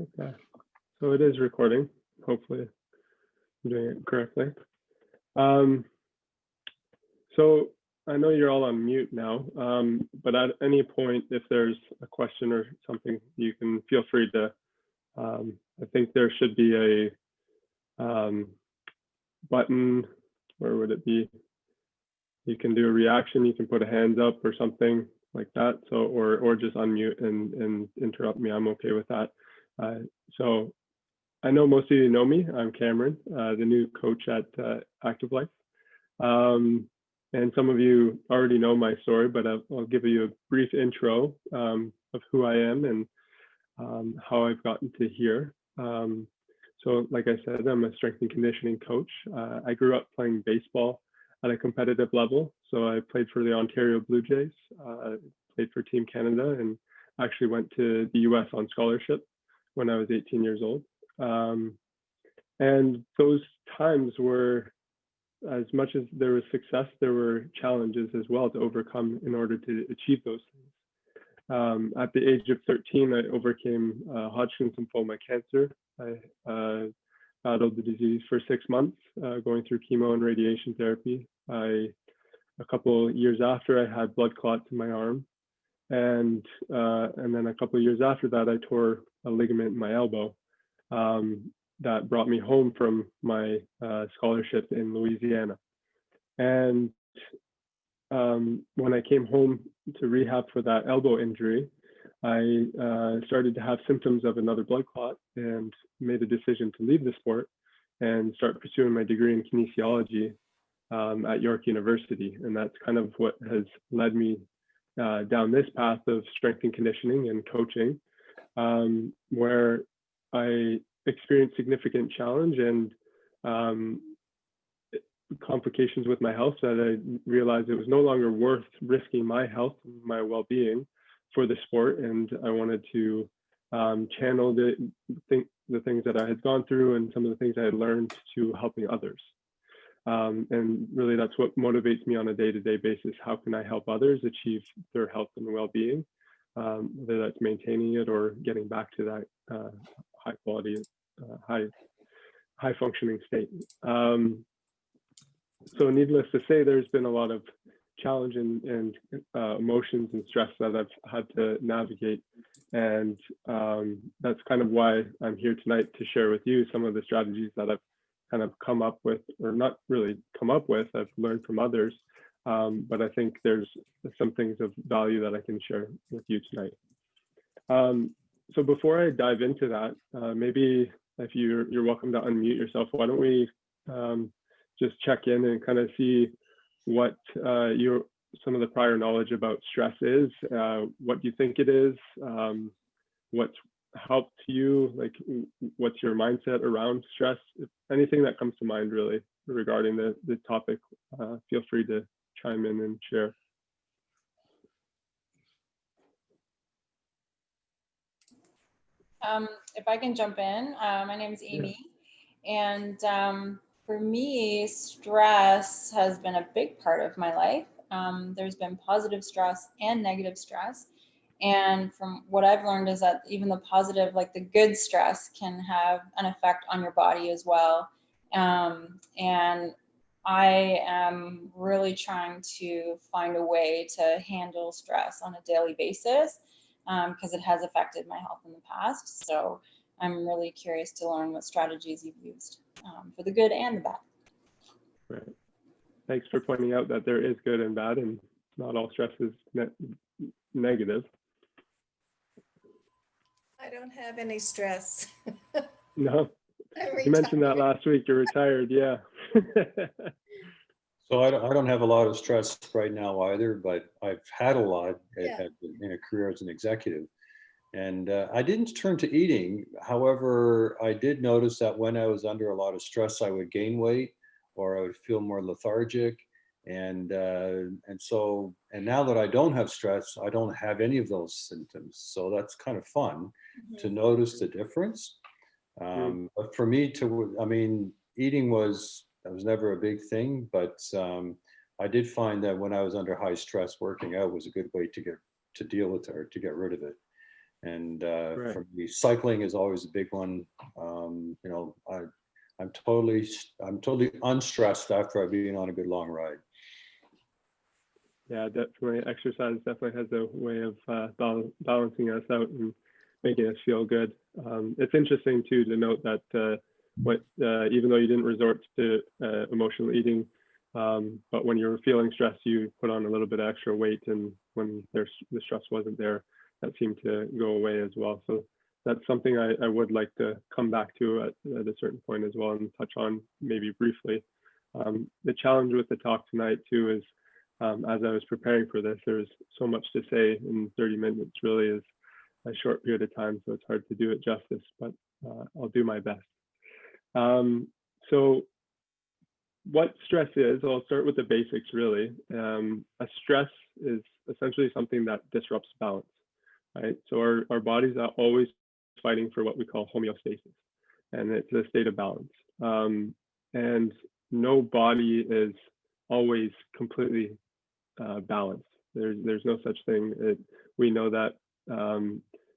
Okay, so it is recording. Hopefully I'm doing it correctly. So I know you're all on mute now, but at any point, if there's a question or something, you can feel free to, I think there should be a button, where would it be? You can do a reaction, you can put a hands up or something like that. So, or just unmute and interrupt me. I'm okay with that. So I know most of you know me. I'm Cameron, the new coach at Active Life. And some of you already know my story, but I'll give you a brief intro of who I am and how I've gotten to here. So like I said, I'm a strength and conditioning coach. I grew up playing baseball at a competitive level. So I played for the Ontario Blue Jays, played for Team Canada, and actually went to the US on scholarship when I was 18 years old. And those times were, as much as there was success, there were challenges as well to overcome in order to achieve those things. At the age of 13, I overcame Hodgkin's lymphoma cancer. I battled the disease for 6 months, going through chemo and radiation therapy. A couple years after, I had blood clots in my arm. And then a couple of years after that, I tore a ligament in my elbow. That brought me home from my scholarship in Louisiana. And when I came home to rehab for that elbow injury, I started to have symptoms of another blood clot and made a decision to leave the sport and start pursuing my degree in kinesiology at York University. And that's kind of what has led me down this path of strength and conditioning and coaching, where I experienced significant challenge and complications with my health that I realized it was no longer worth risking my health, my well-being for the sport. And I wanted to channel the things that I had gone through and some of the things I had learned to helping others. And really that's what motivates me on a day-to-day basis. How can I help others achieve their health and well-being, whether that's maintaining it or getting back to that high quality, high functioning state. So needless to say, there's been a lot of challenge and emotions and stress that I've had to navigate. And that's kind of why I'm here tonight to share with you some of the strategies that I've kind of come up with, or not really come up with, I've learned from others. But I think there's some things of value that I can share with you tonight. So before I dive into that, maybe if you're welcome to unmute yourself, why don't we just check in and kind of see what some of the prior knowledge about stress is, what you think it is, what's helped you, like what's your mindset around stress, if anything that comes to mind really regarding the topic, feel free to chime in and share. If I can jump in, my name is Amy, and for me, stress has been a big part of my life. There's been positive stress and negative stress. And from what I've learned is that even the positive, like the good stress, can have an effect on your body as well. And I am really trying to find a way to handle stress on a daily basis because it has affected my health in the past. So I'm really curious to learn what strategies you've used for the good and the bad. Right. Thanks for pointing out that there is good and bad, and not all stress is negative. I don't have any stress. No, you mentioned that last week. You're retired, yeah. So I don't have a lot of stress right now either, but I've had a lot in a career as an executive. And I didn't turn to eating. However, I did notice that when I was under a lot of stress, I would gain weight or I would feel more lethargic. And now that I don't have stress, I don't have any of those symptoms. So that's kind of fun to notice the difference. But for me eating was never a big thing, but I did find that when I was under high stress, working out was a good way to get to deal with it or to get rid of it. And Right. for me, cycling is always a big one. You know, I'm totally unstressed after I've been on a good long ride. Yeah, definitely. Exercise definitely has a way of balancing us out and making us feel good. It's interesting too to note that even though you didn't resort to emotional eating, but when you were feeling stressed, you put on a little bit of extra weight, and when the stress wasn't there, that seemed to go away as well. So that's something I would like to come back to at a certain point as well and touch on maybe briefly. The challenge with the talk tonight too is, as I was preparing for this, there was so much to say, and 30 minutes really is a short period of time, so it's hard to do it justice, but I'll do my best. So what stress is, I'll start with the basics really. A stress is essentially something that disrupts balance, right? So our bodies are always fighting for what we call homeostasis, and it's a state of balance. And no body is always completely balanced. There's no such thing. We know that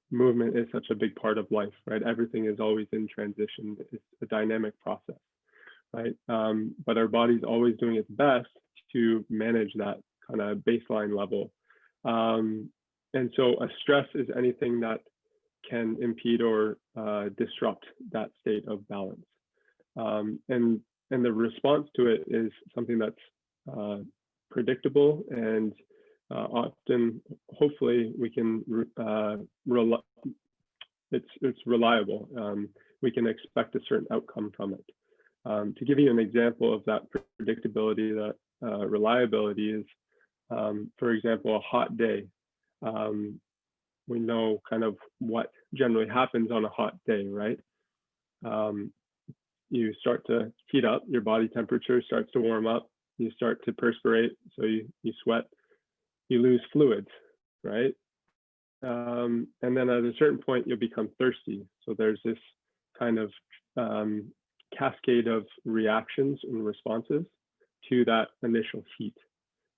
movement is such a big part of life, right? Everything is always in transition. It's a dynamic process, right? But our body's always doing its best to manage that kind of baseline level. And so a stress is anything that can impede or disrupt that state of balance. And the response to it is something that's predictable, and often, hopefully, we can it's reliable. We can expect a certain outcome from it. To give you an example of that predictability, that reliability is, for example, a hot day. We know kind of what generally happens on a hot day, right? You start to heat up, your body temperature starts to warm up, you start to perspirate, so you sweat, you lose fluids, right? And then at a certain point, you'll become thirsty. So there's this kind of cascade of reactions and responses to that initial heat.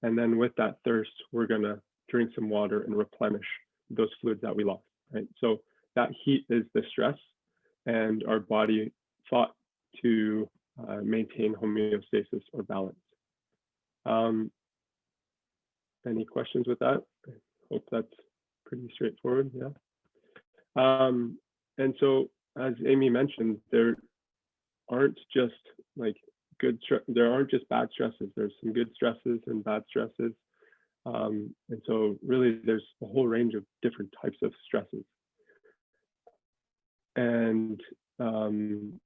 And then with that thirst, we're gonna drink some water and replenish those fluids that we lost, right? So that heat is the stress, and our body fought to maintain homeostasis or balance. Any questions with that? I hope that's pretty straightforward, yeah. And so, as Amy mentioned, there aren't just like there aren't just bad stresses. There's some good stresses and bad stresses. And so really there's a whole range of different types of stresses. And in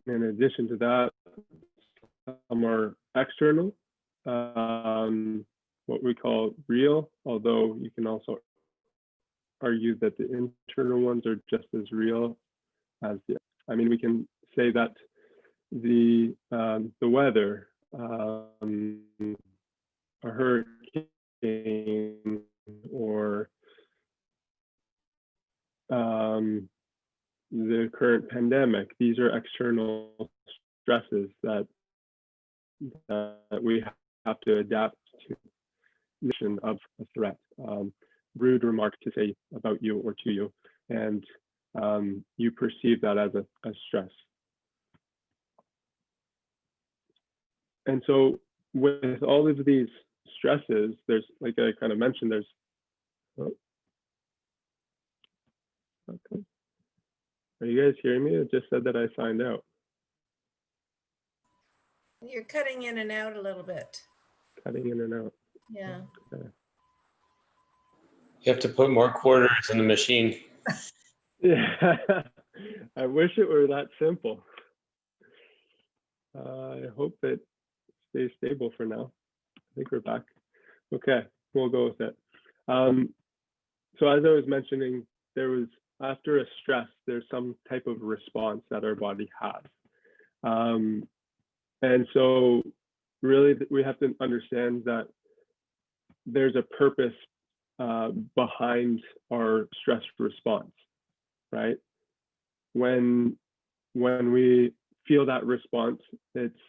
addition to that, some are external, what we call real, although you can also argue that the internal ones are just as real as the, I mean, we can say that the weather, a hurricane, or the current pandemic, these are external stresses that we have to adapt to of a threat. Rude remark to say about you or to you, and you perceive that as a stress. And so with all of these stresses, there's, like I kind of mentioned, there's, oh, okay. Are you guys hearing me? It just said that I signed out. You're cutting in and out a little bit. Cutting in and out. Yeah. Okay. You have to put more quarters in the machine. Yeah, I wish it were that simple. I hope it stays stable for now. I think we're back. Okay, we'll go with it. So as I was mentioning, there was, after a stress, there's some type of response that our body has. And so really we have to understand that there's a purpose behind our stress response, right? When we feel that response, it's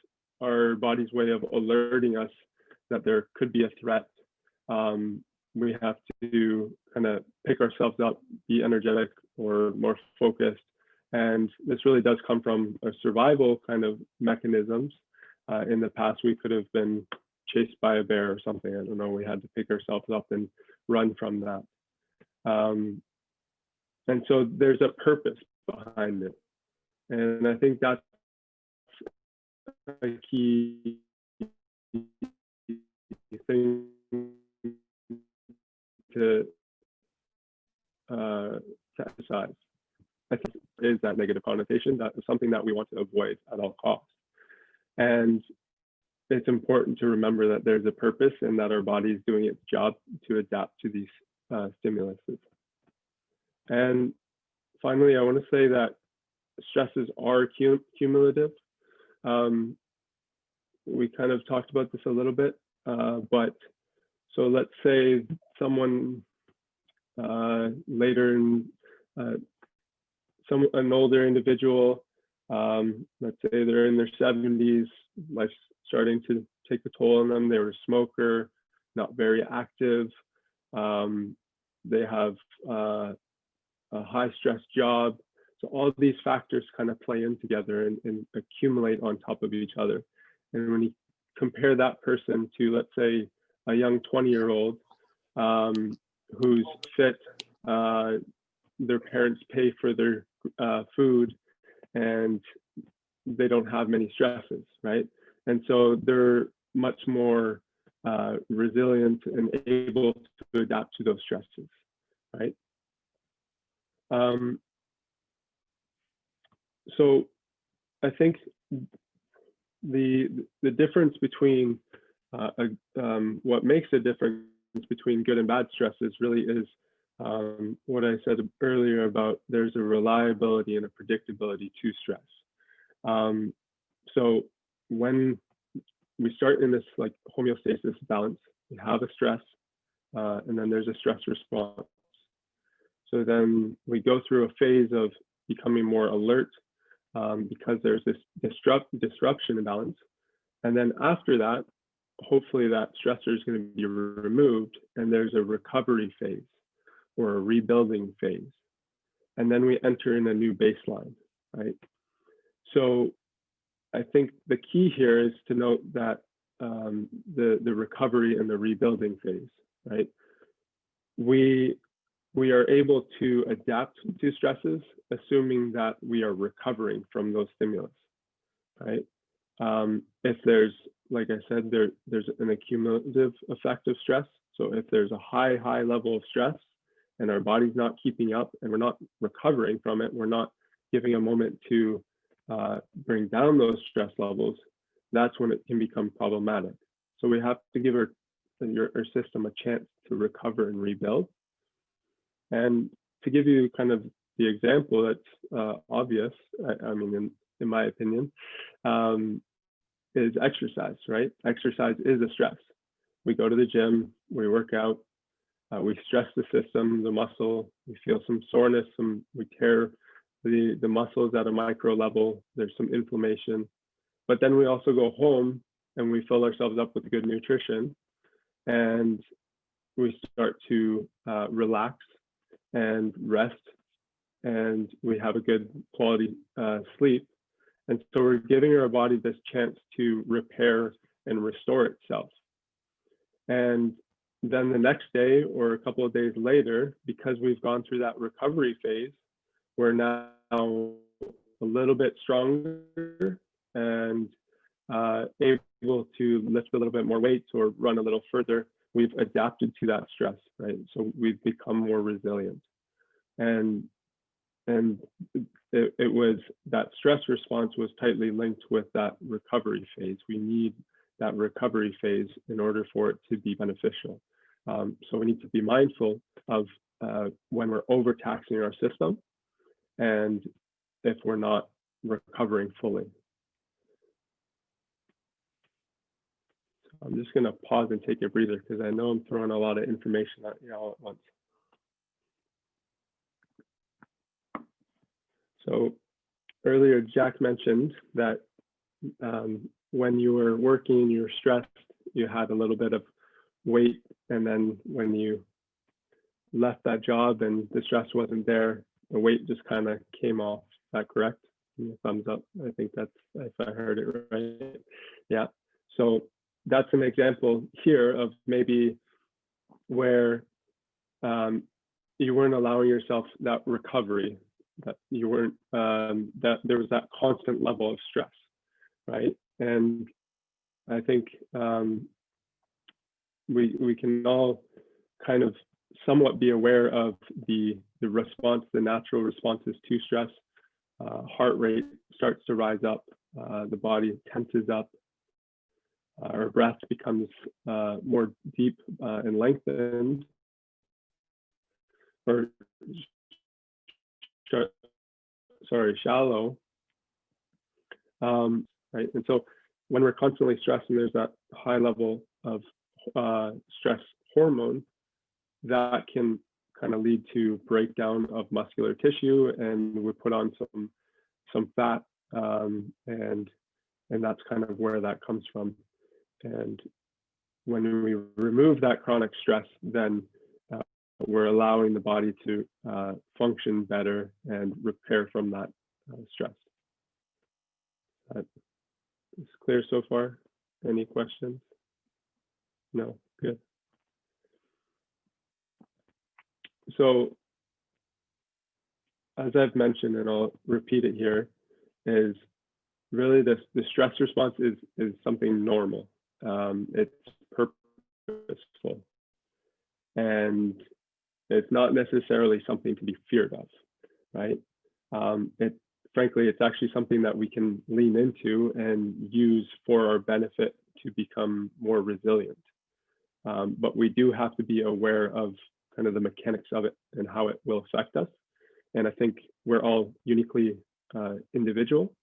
our body's way of alerting us that there could be a threat, we have to kind of pick ourselves up, be energetic or more focused. And this really does come from a survival kind of mechanisms. In the past, we could have been chased by a bear or something. I don't know. We had to pick ourselves up and run from that. And so there's a purpose behind it. And I think that's a key thing to emphasize. I think is that negative connotation. That is something that we want to avoid at all costs. And it's important to remember that there's a purpose and that our body is doing its job to adapt to these stimuluses. And finally, I want to say that stresses are cumulative. We kind of talked about this a little bit, but so let's say someone later in an older individual, let's say they're in their 70s, life's starting to take a toll on them. They were a smoker, not very active. They have a high stress job. So all of these factors kind of play in together and accumulate on top of each other. And when you compare that person to, let's say, a young 20-year-old who's fit, their parents pay for their food, and they don't have many stresses, right? And so they're much more resilient and able to adapt to those stresses, right? So I think the difference between what makes a difference between good and bad stresses really is what I said earlier about there's a reliability and a predictability to stress. So when we start in this like homeostasis balance, we have a stress and then there's a stress response. So then we go through a phase of becoming more alert because there's this disruption in balance. And then after that, hopefully that stressor is going to be removed and there's a recovery phase or a rebuilding phase. And then we enter in a new baseline, right? So I think the key here is to note that the recovery and the rebuilding phase, right? We are able to adapt to stresses, assuming that we are recovering from those stimulus, right? If there's, like I said, there's an accumulative effect of stress. So if there's a high level of stress and our body's not keeping up and we're not recovering from it, we're not giving a moment to bring down those stress levels, that's when it can become problematic. So we have to give our system a chance to recover and rebuild. And to give you kind of the example that's obvious, I mean, in my opinion, is exercise, right? Exercise is a stress. We go to the gym, we work out, we stress the system, the muscle, we feel some soreness, we tear the muscles at a micro level, there's some inflammation. But then we also go home and we fill ourselves up with good nutrition and we start to relax and rest, and we have a good quality sleep. And so we're giving our body this chance to repair and restore itself. And then the next day or a couple of days later, because we've gone through that recovery phase, we're now a little bit stronger and able to lift a little bit more weight or run a little further. We've adapted to that stress, right? So we've become more resilient. And it was that stress response was tightly linked with that recovery phase. We need that recovery phase in order for it to be beneficial. So we need to be mindful of when we're overtaxing our system and if we're not recovering fully. I'm just going to pause and take a breather because I know I'm throwing a lot of information at you all at once. So earlier, Jack mentioned that when you were working, you were stressed, you had a little bit of weight, and then when you left that job and the stress wasn't there, the weight just kind of came off. Is that correct? Thumbs up. I think that's, if I heard it right. Yeah. So that's an example here of maybe where you weren't allowing yourself that recovery, that you weren't, that there was that constant level of stress, right? And I think we can all kind of somewhat be aware of the response, the natural responses to stress. Heart rate starts to rise up, the body tenses up, our breath becomes more deep and lengthened, or sorry, shallow, right? And so when we're constantly stressed and there's that high level of stress hormone, that can kind of lead to breakdown of muscular tissue, and we put on some fat, and that's kind of where that comes from. And when we remove that chronic stress, then we're allowing the body to function better and repair from that stress. That is clear so far? Any questions? No, good. So as I've mentioned, and I'll repeat it here, is really the stress response is something normal. It's purposeful, and it's not necessarily something to be feared of, right? Frankly, it's actually something that we can lean into and use for our benefit to become more resilient. But we do have to be aware of kind of the mechanics of it and how it will affect us. And I think we're all uniquely individual,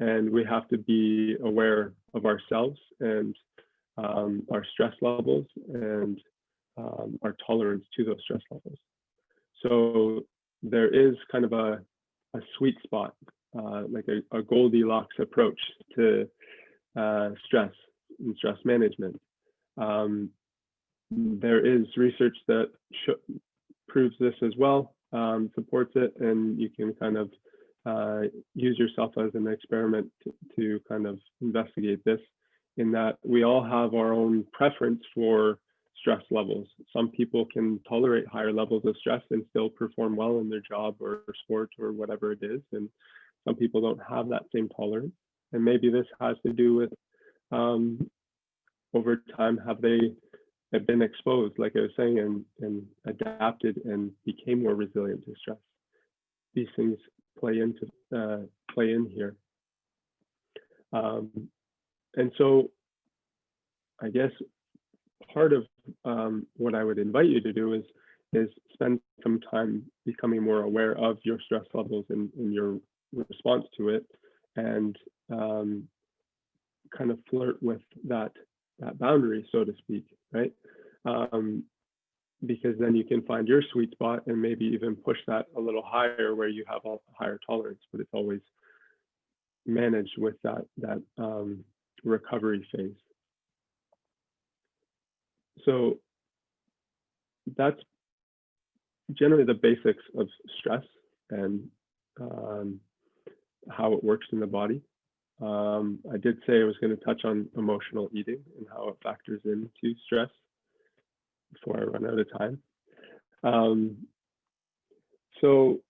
and we have to be aware of ourselves and our stress levels and our tolerance to those stress levels. So there is kind of a sweet spot, like a Goldilocks approach to stress and stress management. There is research that proves this as well, supports it, and you can kind of use yourself as an experiment to kind of investigate this, in that we all have our own preference for stress levels. Some people can tolerate higher levels of stress and still perform well in their job or sport or whatever it is, and some people don't have that same tolerance. And maybe this has to do with over time, have been exposed, like I was saying, and adapted and became more resilient to stress. These things play in here. And so I guess part of what I would invite you to do is spend some time becoming more aware of your stress levels and your response to it, and kind of flirt with that boundary, so to speak, right? Because then you can find your sweet spot and maybe even push that a little higher where you have a higher tolerance, but it's always managed with that recovery phase. So that's generally the basics of stress and how it works in the body. I did say I was going to touch on emotional eating and how it factors into stress before I run out of time. So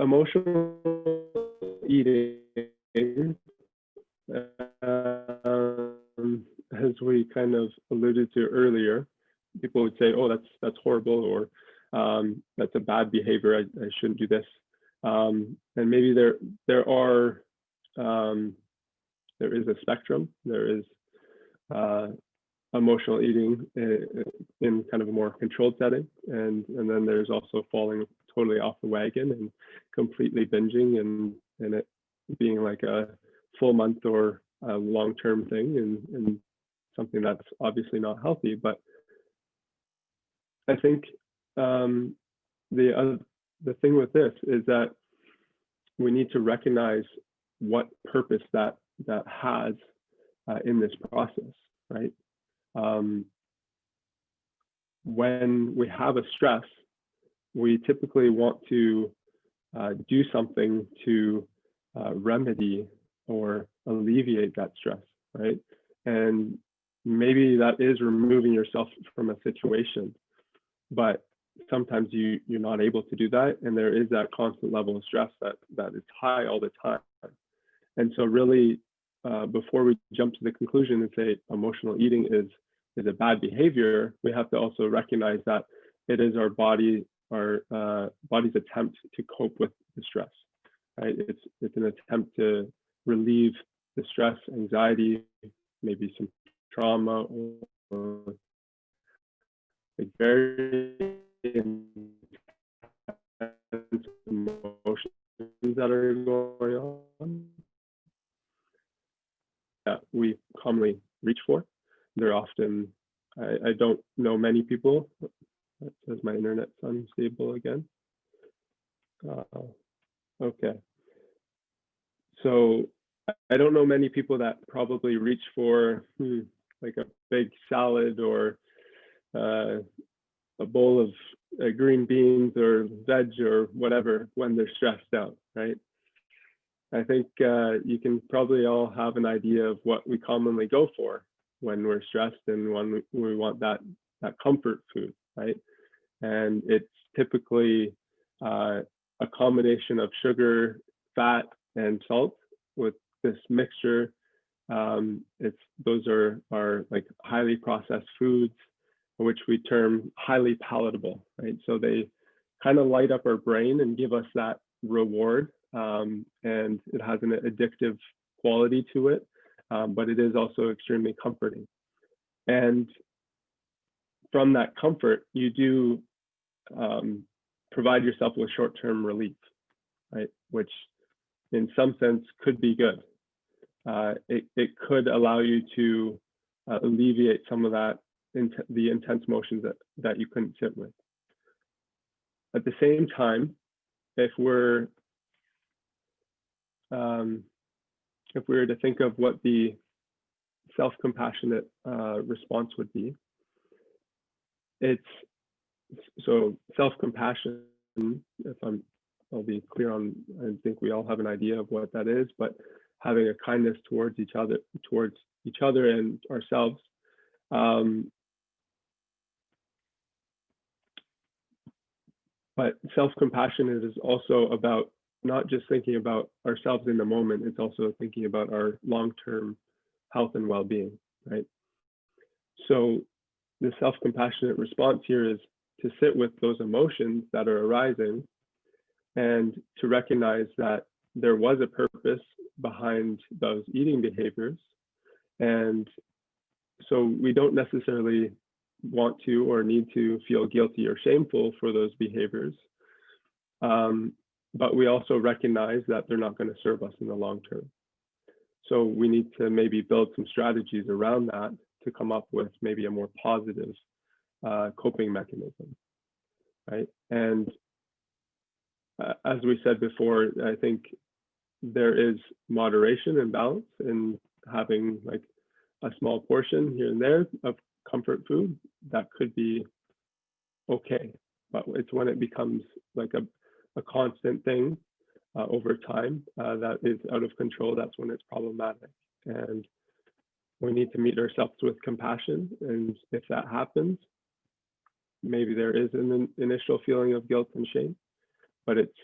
emotional eating, as we kind of alluded to earlier, people would say, "Oh, that's horrible," or "That's a bad behavior. I shouldn't do this." And maybe there is a spectrum. There is emotional eating in kind of a more controlled setting, and then there's also falling totally off the wagon and completely binging and it being like a full month or a long-term thing, and something that's obviously not healthy. But I think the thing with this is that we need to recognize what purpose that has in this process, right? when we have a stress, we typically want to do something to remedy or alleviate that stress, right? And maybe that is removing yourself from a situation, but sometimes you're not able to do that, and there is that constant level of stress that is high all the time. And so really, before we jump to the conclusion and say emotional eating is a bad behavior, we have to also recognize that it is our body's attempt to cope with the stress, right? It's an attempt to relieve the stress, anxiety, maybe some trauma, or like very intense emotions that are going on that we commonly reach for. They're often, I don't know many people. That says my internet's unstable again. Okay. So I don't know many people that probably reach for like a big salad or a bowl of green beans or veg or whatever when they're stressed out, right? I think you can probably all have an idea of what we commonly go for when we're stressed and when we want that comfort food, right? And it's typically a combination of sugar, fat, and salt with this mixture. Those are like highly processed foods, which we term highly palatable, right? So they kind of light up our brain and give us that reward, and it has an addictive quality to it, but it is also extremely comforting. And from that comfort, you do provide yourself with short-term relief, right? Which in some sense could be good. It could allow you to alleviate some of that, the intense emotions that you couldn't sit with. At the same time, if we were to think of what the self-compassionate response would be, it's so self-compassion, I'll be clear on, I think we all have an idea of what that is, but having a kindness towards each other and ourselves. But self-compassion is also about not just thinking about ourselves in the moment, it's also thinking about our long-term health and well-being, right? So the self-compassionate response here is to sit with those emotions that are arising and to recognize that there was a purpose behind those eating behaviors. And so we don't necessarily want to or need to feel guilty or shameful for those behaviors. But we also recognize that they're not going to serve us in the long term. So we need to maybe build some strategies around that to come up with maybe a more positive coping mechanism, right? And as we said before, I think there is moderation and balance in having like a small portion here and there of comfort food that could be okay, but it's when it becomes like a constant thing over time that is out of control, that's when it's problematic. And we need to meet ourselves with compassion. And if that happens, maybe there is an initial feeling of guilt and shame, but it's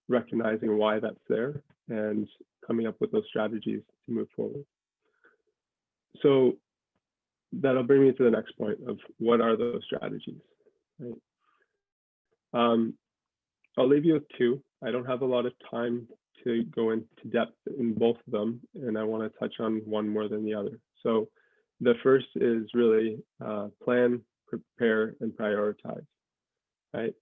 recognizing why that's there and coming up with those strategies to move forward. So that'll bring me to the next point of what are those strategies, right? I'll leave you with two. I don't have a lot of time to go into depth in both of them, and I want to touch on one more than the other. So the first is really plan, prepare, and prioritize, right?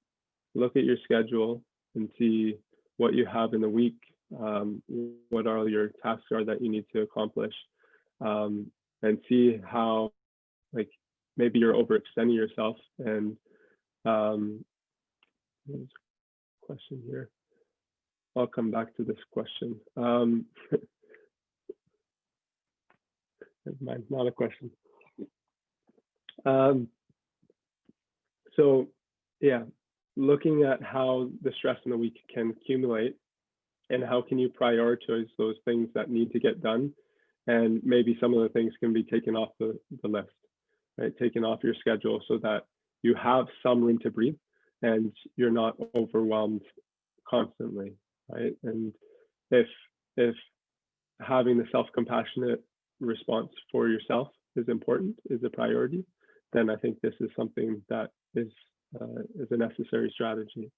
Look at your schedule and see what you have in the week, what all your tasks are that you need to accomplish, and see how, like, maybe you're overextending yourself. And there's a question here. I'll come back to this question. Never mind, not a question. Um, so yeah, looking at how the stress in the week can accumulate and how can you prioritize those things that need to get done, and maybe some of the things can be taken off the list, right? Taken off your schedule so that you have some room to breathe and you're not overwhelmed constantly, right? And if having the self-compassionate response for yourself is important, is a priority, then I think this is something that is a necessary strategy.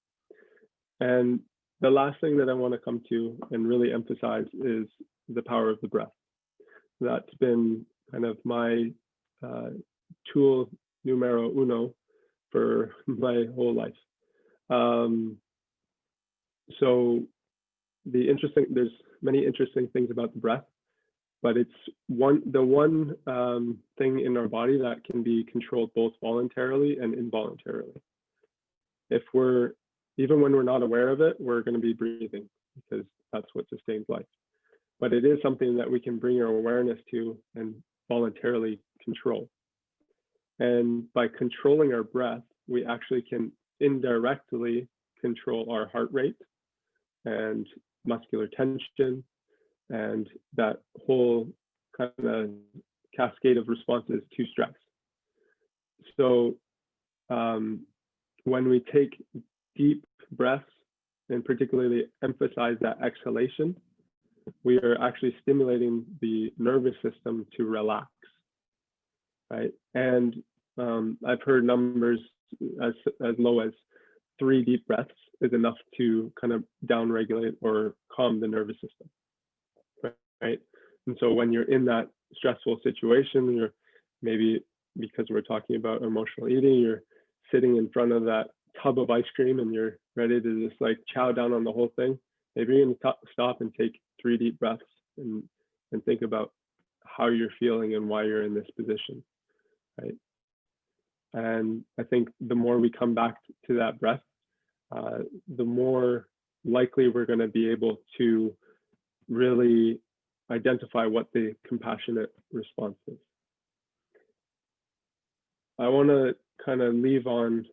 And the last thing that I want to come to and really emphasize is the power of the breath. That's been kind of my tool numero uno for my whole life. So there's many interesting things about the breath, but it's the one thing in our body that can be controlled both voluntarily and involuntarily. Even when we're not aware of it, we're going to be breathing because that's what sustains life. But it is something that we can bring our awareness to and voluntarily control. And by controlling our breath, we actually can indirectly control our heart rate and muscular tension and that whole kind of cascade of responses to stress. So when we take deep breaths and particularly emphasize that exhalation, we are actually stimulating the nervous system to relax, right? And I've heard numbers as low as 3 deep breaths is enough to kind of downregulate or calm the nervous system, right? And so when you're in that stressful situation, you're maybe, because we're talking about emotional eating, you're sitting in front of that tub of ice cream and you're ready to just like chow down on the whole thing. Maybe you're gonna stop and take 3 deep breaths and think about how you're feeling and why you're in this position, right? And I think the more we come back to that breath, the more likely we're going to be able to really identify what the compassionate response is. I want to kind of leave on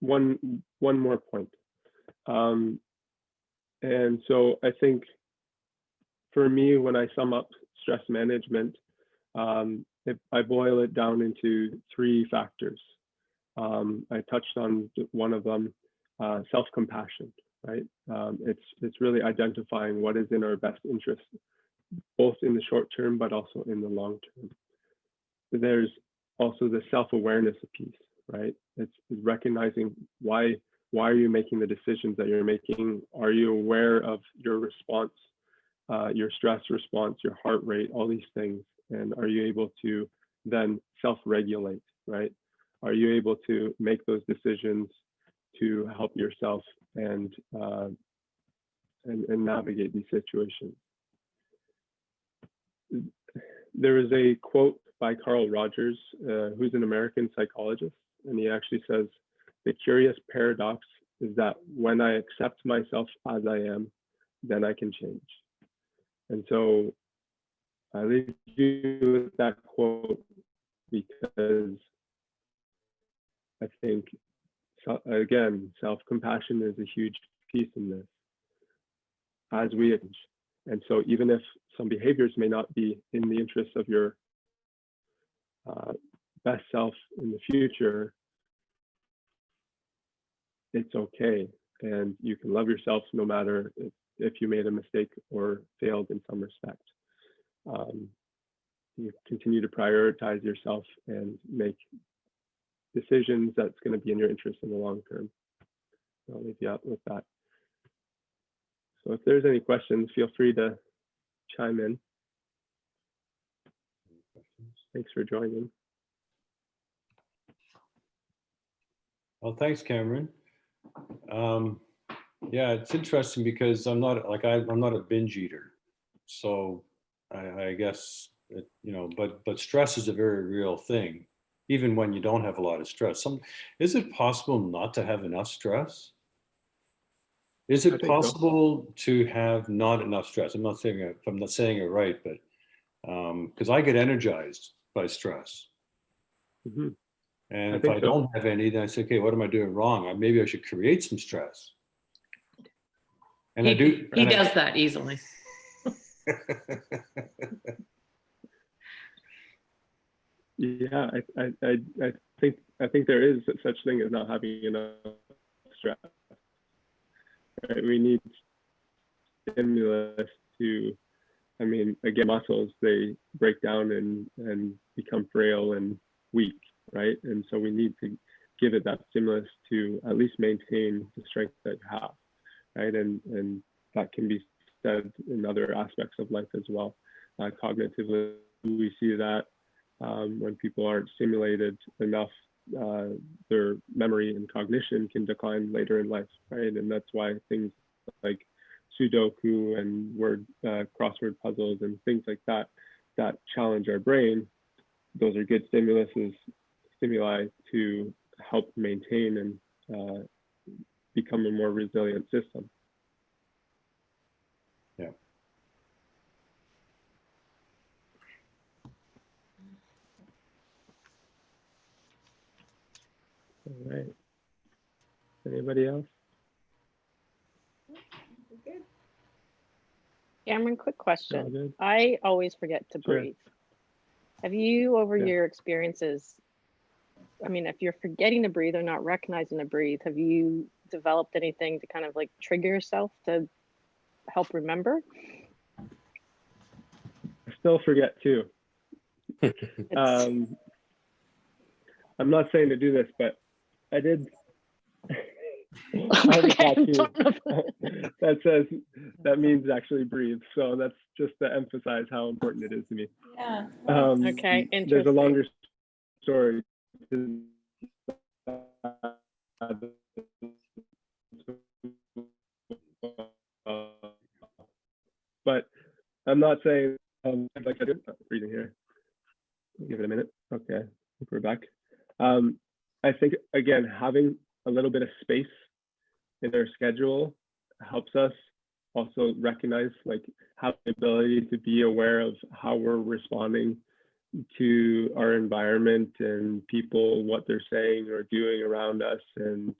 one more point. And so I think for me, when I sum up stress management, I boil it down into 3 factors. I touched on one of them, self-compassion, right? It's really identifying what is in our best interest, both in the short term, but also in the long term. There's also the self-awareness piece, right? It's recognizing why are you making the decisions that you're making? Are you aware of your response, your stress response, your heart rate, all these things? And are you able to then self-regulate, right? Are you able to make those decisions to help yourself and navigate these situations? There is a quote by Carl Rogers, who's an American psychologist, and he actually says, "The curious paradox is that when I accept myself as I am, then I can change." And so I leave you with that quote because I think, again, self-compassion is a huge piece in this as we age. And so even if some behaviors may not be in the interest of your best self in the future, it's okay. And you can love yourself no matter if you made a mistake or failed in some respect. You continue to prioritize yourself and make decisions that's going to be in your interest in the long term. I'll leave you out with that. So if there's any questions, feel free to chime in. Thanks for joining. Well, thanks, Cameron. Yeah, it's interesting because I'm not a binge eater, so I guess but stress is a very real thing, even when you don't have a lot of stress. Is it possible not to have enough stress? Is it possible to have not enough stress? I'm not saying it right, but because I get energized by stress. Mhm. And I if think I so. don't have any, then I say, okay, what am I doing wrong? Maybe I should create some stress. And I do. He and I- does that easily. Yeah, I think there is such thing as not having enough stress. Right? We need stimulus to, I mean, again, muscles, they break down and become frail and weak, right? And so we need to give it that stimulus to at least maintain the strength that you have, right? And that can be said in other aspects of life as well. Cognitively, we see that when people aren't stimulated enough, their memory and cognition can decline later in life, right? And that's why things like Sudoku and crossword puzzles and things like that challenge our brain, those are good stimuli to help maintain and become a more resilient system. Yeah. All right. Anybody else? Good. Cameron, quick All question. good? I always forget to Sure. breathe. Have you, over Yeah. your experiences, I mean, if you're forgetting to breathe or not recognizing to breathe, have you developed anything to kind of like trigger yourself to help remember? I still forget too. I'm not saying to do this, but I did. I have a tattoo that means actually breathe. So that's just to emphasize how important it is to me. Yeah. Okay, There's a interesting. longer story. But I'm not saying like I do breathing here. Give it a minute. Okay, we're back. I think again, having a little bit of space in our schedule helps us also recognize, like, have the ability to be aware of how we're responding to our environment and people, what they're saying or doing around us, and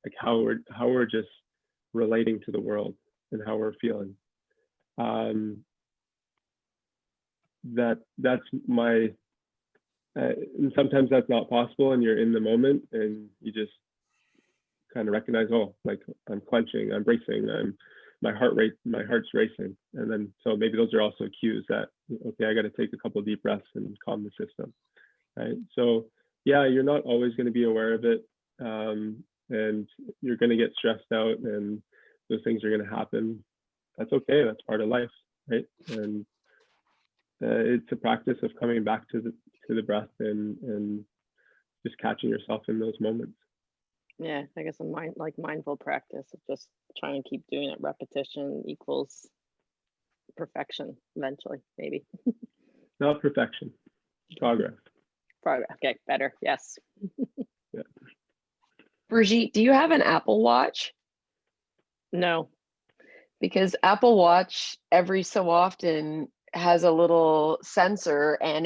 like how we're just relating to the world and how we're feeling. That's my and sometimes that's not possible and you're in the moment and you just kind of recognize, oh, like I'm clenching, I'm bracing, my heart's racing. And then, so maybe those are also cues that, okay, I got to take a couple of deep breaths and calm the system, right? So yeah, you're not always going to be aware of it. And you're going to get stressed out and those things are going to happen. That's okay, that's part of life, right? And it's a practice of coming back to the breath and just catching yourself in those moments. Yeah, I guess a mindful practice of just trying to keep doing it. Repetition equals perfection eventually, maybe. Not perfection, progress. Progress. Okay, better. Yes. Yeah. Brigitte, do you have an Apple Watch? No. Because Apple Watch every so often has a little sensor and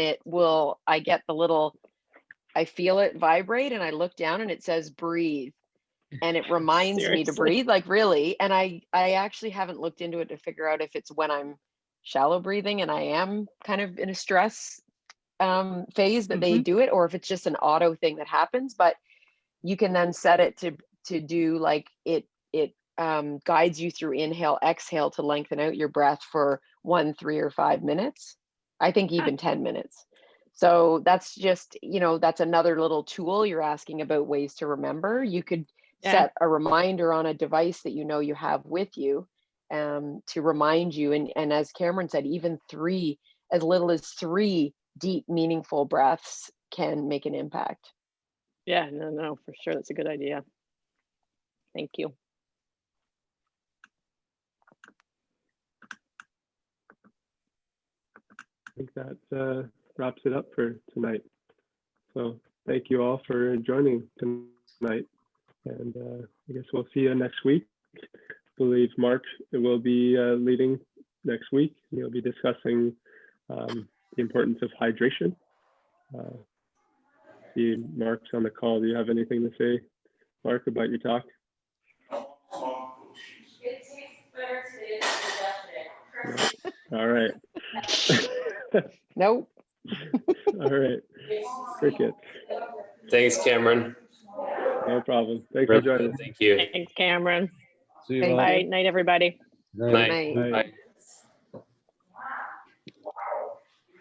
I feel it vibrate and I look down and it says breathe. And it reminds me to Seriously? breathe, like really. And I actually haven't looked into it to figure out if it's when I'm shallow breathing and I am kind of in a stress phase that they do it, or if it's just an auto thing that happens. But you can then set it to do like it guides you through inhale, exhale to lengthen out your breath for 1, 3, or 5 minutes. I think even 10 minutes. So that's just, that's another little tool. You're asking about ways to remember. You could set a reminder on a device that you have with you to remind you. And as Cameron said, even as little as 3 deep, meaningful breaths can make an impact. Yeah, no, for sure. That's a good idea. Thank you. I think that wraps it up for tonight. So thank you all for joining tonight. And I guess we'll see you next week. I believe Mark will be leading next week. He'll be discussing the importance of hydration. see Mark's on the call. Do you have anything to say, Mark, about your talk? It tastes better today than yesterday. All right. Nope. All right. Cricket. Thanks, Cameron. No problem. Thanks for Really joining good. us. Thank you. Thanks, Cameron. See you. Thank all. you. Night, night, everybody. Night. Night. Night. Bye. Bye.